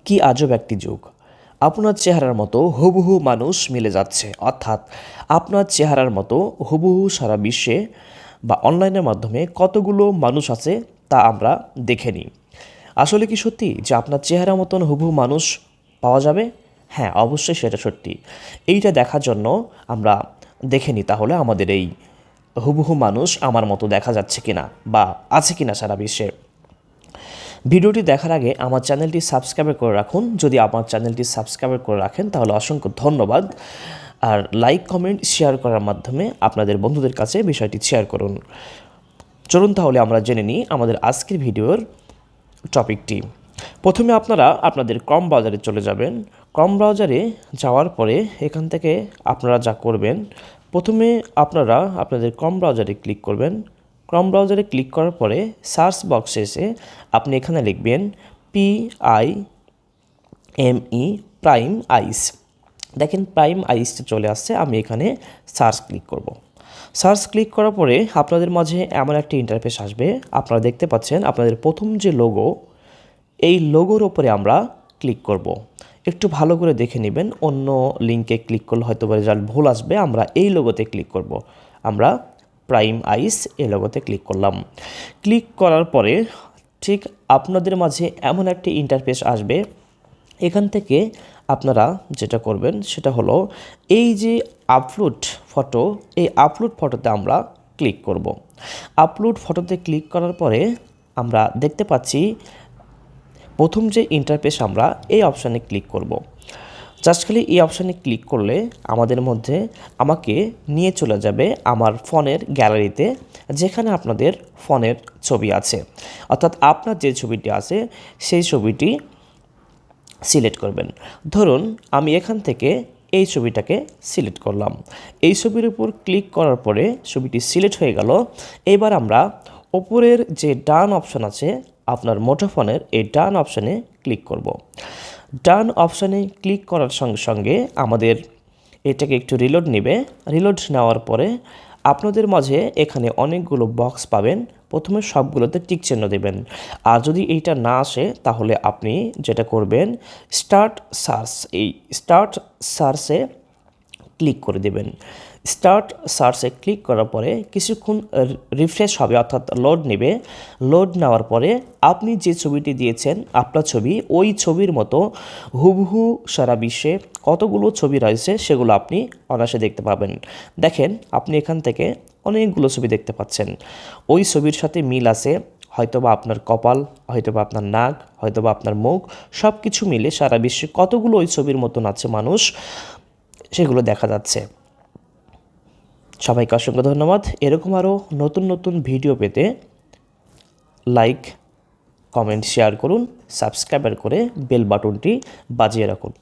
কি আজব একটি যুগ! আপনার চেহারার মতো হুবহু মানুষ মিলে যাচ্ছে, অর্থাৎ আপনার চেহারার মতো হুবহু সারা বিশ্বে বা অনলাইনের মাধ্যমে কতগুলো মানুষ আছে তা আমরা দেখে নিই। আসলে কি সত্যি যে আপনার চেহারা মতন হুবহু মানুষ পাওয়া যাবে? হ্যাঁ, অবশ্যই সেটা সত্যি। এইটা দেখার জন্য আমরা দেখে নিই তাহলে আমাদের এই হুবহু মানুষ আমার মতো দেখা যাচ্ছে কিনা বা আছে কিনা সারা বিশ্বে। ভিডিওটি দেখার আগে আমার চ্যানেলটি সাবস্ক্রাইব করে রাখুন। যদি আমার চ্যানেলটি সাবস্ক্রাইব করে রাখেন তাহলে অসংখ্য ধন্যবাদ। আর লাইক, কমেন্ট, শেয়ার করার মাধ্যমে আপনাদের বন্ধুদের কাছে বিষয়টি শেয়ার করুন। চলুন তাহলে আমরা জেনে নিই আমাদের আজকের ভিডিওর টপিকটি। প্রথমে আপনারা আপনাদের ক্রম ব্রাউজারে চলে যাবেন। ক্রম ব্রাউজারে যাওয়ার পরে এখান থেকে আপনারা যা করবেন, প্রথমে আপনারা আপনাদের ক্রম ব্রাউজারে ক্লিক করবেন। ক্রম ব্রাউজারে ক্লিক করার পরে সার্চ বক্সে এসে আপনি এখানে লিখবেন PIME প্রাইম আইস। দেখেন প্রাইম আইসটা চলে আসছে। আমি এখানে সার্চ ক্লিক করব। সার্চ ক্লিক করার পরে আপনাদের মাঝে এমন একটি ইন্টারফেস আসবে। আপনারা দেখতে পাচ্ছেন আপনাদের প্রথম যে লোগো, এই লোগোর ওপরে আমরা ক্লিক করব। একটু ভালো করে দেখে নেবেন, অন্য লিঙ্কে ক্লিক করলে হয়তো রেজাল্ট ভুল আসবে। আমরা এই লোগোতে ক্লিক করব। আমরা প্রাইম আইস এই লোগোতে ক্লিক করলাম। ক্লিক করার পরে ঠিক আপনাদের মাঝে এমন একটি ইন্টারফেস আসবে। এখান থেকে আপনারা যেটা করবেন সেটা হলো এই যে আপলোড ফটো, এই আপলোড ফটোতে আমরা ক্লিক করব। আপলোড ফটোতে ক্লিক করার পরে আমরা দেখতে পাচ্ছি প্রথম যে ইন্টারফেস, আমরা এই অপশানে ক্লিক করব। জাস্ট খালি এই অপশানে ক্লিক করলে আমাকে নিয়ে চলে যাবে আমার ফোনের গ্যালারিতে, যেখানে আপনাদের ফোনের ছবি আছে। অর্থাৎ আপনার যে ছবিটি আছে সেই ছবিটি সিলেক্ট করবেন। ধরুন আমি এখান থেকে এই ছবিটাকে সিলেক্ট করলাম। এই ছবির উপর ক্লিক করার পরে ছবিটি সিলেক্ট হয়ে গেল। এবার আমরা ওপরের যে ডান অপশান আছে আপনার মুঠোফোনের, এই ডান অপশানে ক্লিক করব। ডান অপশানে ক্লিক করার সঙ্গে সঙ্গে আমাদের এটাকে একটু রিলোড নেবে। রিলোড নেওয়ার পরে আপনাদের মাঝে এখানে অনেকগুলো বক্স পাবেন। প্রথমে সবগুলোতে টিক চিহ্ন দেবেন। আর যদি এইটা না আসে তাহলে আপনি যেটা করবেন, স্টার্ট সার্চ, এই স্টার্ট সার্চে ক্লিক করে দেবেন। স্টার্ট সার্চে ক্লিক করার পরে কিছুক্ষণ রিফ্রেশ হবে, অর্থাৎ লোড নেবে। লোড নেওয়ার পরে আপনি যে ছবিটি দিয়েছেন আপনার ছবি, ওই ছবির মতো হুবহু সারা বিশ্বে কতগুলো ছবি রয়েছে সেগুলো আপনি অনায়াসে দেখতে পাবেন। দেখেন আপনি এখান থেকে অনেকগুলো ছবি দেখতে পাচ্ছেন। ওই ছবির সাথে মিল আছে, হয়তোবা আপনার কপাল, হয়তোবা আপনার নাক, হয়তোবা আপনার মুখ, সব কিছু মিলে সারা বিশ্বে কতগুলো ওই ছবির মতন আছে মানুষ, সেগুলো দেখা যাচ্ছে। সবাইকে অসংখ্য ধন্যবাদ। এরকম আরও নতুন নতুন ভিডিও পেতে লাইক, কমেন্ট, শেয়ার করুন, সাবস্ক্রাইব করে বেল বাটনটি বাজিয়ে রাখুন।